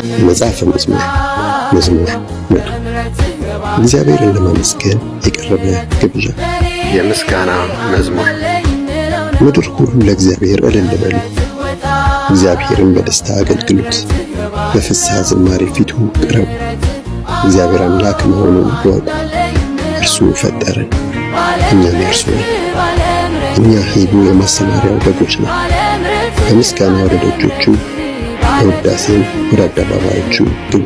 መጽሐፈ መዝሙር መዝሙር 100 እግዚአብሔርን ለማመስገን የቀረበ ግብዣ። የምስጋና መዝሙር። ምድር ሁሉ ለእግዚአብሔር እልል በሉ፣ እግዚአብሔርን በደስታ አገልግሉት፣ በፍስሐ ዝማሬ ፊቱ ቅረቡ። እግዚአብሔር አምላክ መሆኑን እወቁ፣ እርሱ ፈጠረን፣ እኛም የእርሱ ነን። እኛ ሕዝቡ የማሰማሪያው በጎች ነን። በምስጋና ወደ ደጆቹ በውዳሴም ወደ አደባባዮቹ ግቡ።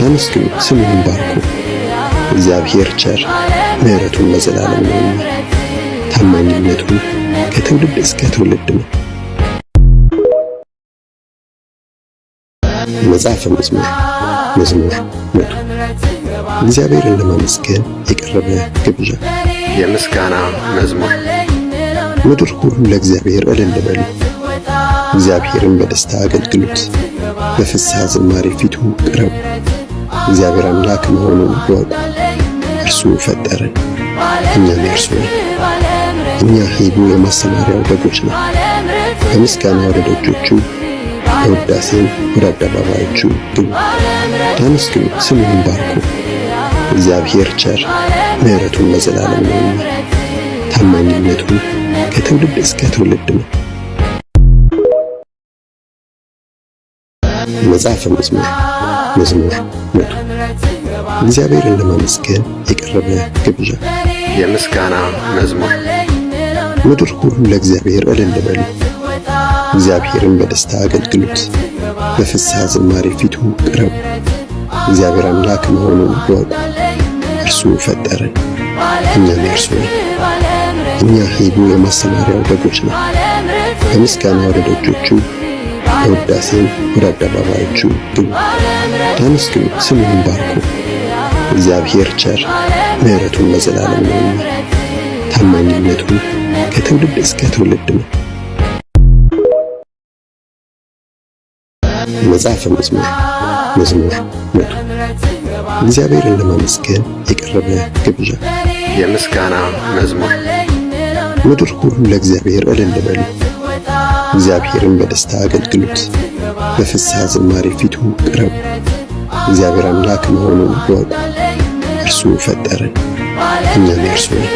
አመስግኑ፣ ስሙንም ባርኩ። እግዚአብሔር ቸር፣ ምሕረቱን ለዘላለም ነውና ታማኝነቱ ከትውልድ እስከ ትውልድ ነው። መጽሐፈ መዝሙር መዝሙር 100 እግዚአብሔርን ለማመስገን የቀረበ ግብዣ። የምስጋና መዝሙር። ምድር ሁሉ ለእግዚአብሔር እልል በሉ፣ እግዚአብሔርን በደስታ አገልግሉት፣ በፍስሐ ዝማሬ ፊቱ ቅረቡ። እግዚአብሔር አምላክ መሆኑን እወቁ፣ እርሱ ፈጠረን፣ እኛም የእርሱ ነን። እኛ ሕዝቡ የማሰማሪያው በጎች ነን። በምስጋና ወደ ደጆቹ በውዳሴም ወደ አደባባዮቹ ግቡ። አመስግኑ፣ ስሙንም ባርኩ። እግዚአብሔር ቸር፣ ምሕረቱን ለዘላለም ነውና ታማኝነቱ ከትውልድ እስከ ትውልድ ነው። መጽሐፈ መዝሙር መዝሙር 100 እግዚአብሔርን ለማመስገን የቀረበ ግብዣ። የምስጋና መዝሙር። ምድር ሁሉ ለእግዚአብሔር እልል በሉ፣ እግዚአብሔርን በደስታ አገልግሉት፣ በፍስሐ ዝማሬ ፊቱ ቅረቡ። እግዚአብሔር አምላክ መሆኑን እወቁ፣ እርሱ ፈጠረን፣ እኛም የእርሱ ነን። እኛ ሕዝቡ የማሰማሪያው በጎች ነን። በምስጋና ወደ ደጆቹ በውዳሴም ወደ አደባባዮቹ ግቡ። አመስግኑ፣ ስሙንም ባርኩ። እግዚአብሔር ቸር፣ ምሕረቱን ለዘላለም ነውና ታማኝነቱ ከትውልድ እስከ ትውልድ ነው። መጽሐፈ መዝሙር መዝሙር 100 እግዚአብሔርን ለማመስገን የቀረበ ግብዣ። የምስጋና መዝሙር። ምድር ሁሉ ለእግዚአብሔር እልል በሉ፣ እግዚአብሔርን በደስታ አገልግሉት፣ በፍስሐ ዝማሬ ፊቱ ቅረቡ። እግዚአብሔር አምላክ መሆኑን እወቁ፣ እርሱ ፈጠረን፣ እኛም የእርሱ ነን።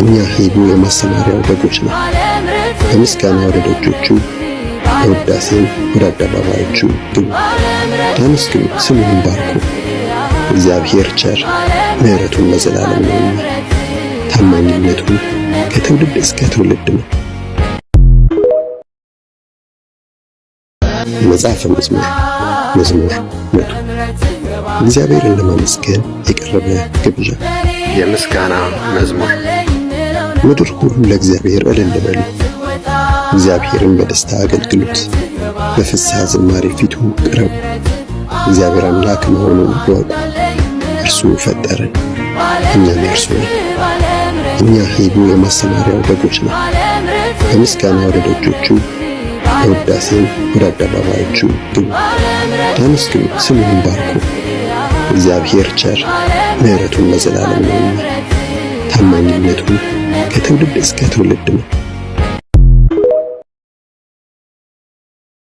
እኛ ሕዝቡ የማሰማሪያው በጎች ነን። በምስጋና ወደ ደጆቹ በውዳሴም ወደ አደባባዮቹ ግቡ። አመስግኑ፣ ስሙንም ባርኩ። እግዚአብሔር ቸር፣ ምሕረቱን ለዘላለም ነውና ታማኝነቱ ከትውልድ እስከ ትውልድ ነው። መጽሐፈ መዝሙር መዝሙር 100 እግዚአብሔርን ለማመስገን የቀረበ ግብዣ። የምስጋና መዝሙር። ምድር ሁሉ ለእግዚአብሔር እልል በሉ፣ እግዚአብሔርን በደስታ አገልግሉት፣ በፍስሐ ዝማሬ ፊቱ ቅረቡ። እግዚአብሔር አምላክ መሆኑን እወቁ፣ እርሱ ፈጠረን፣ እኛም የእርሱ ነን። እኛ ሕዝቡ የማሰማሪያው በጎች ነን። በምስጋና ወደ ደጆቹ በውዳሴም ወደ አደባባዮቹ ግቡ። አመስግኑ፣ ስሙንም ባርኩ። እግዚአብሔር ቸር፣ ምሕረቱን ለዘላለም ነውና ታማኝነቱ ከትውልድ እስከ ትውልድ ነው። መጽሐፈ መዝሙር መዝሙር 100 እግዚአብሔርን ለማመስገን የቀረበ ግብዣ። የምስጋና መዝሙር። ምድር ሁሉ ለእግዚአብሔር እልል በሉ፣ እግዚአብሔርን በደስታ አገልግሉት፣ በፍስሐ ዝማሬ ፊቱ ቅረቡ። እግዚአብሔር አምላክ መሆኑን እወቁ፣ እርሱ ፈጠረን፣ እኛም የእርሱ ነን። እኛ ሕዝቡ የማሰማሪያው በጎች ነን። በምስጋና ወደ ደጆቹ በውዳሴም ወደ አደባባዮቹ ግቡ። አመስግኑ፣ ስሙንም ባርኩ። እግዚአብሔር ቸር፣ ምሕረቱን ለዘላለም ነውና ታማኝነቱ ከትውልድ እስከ ትውልድ ነው።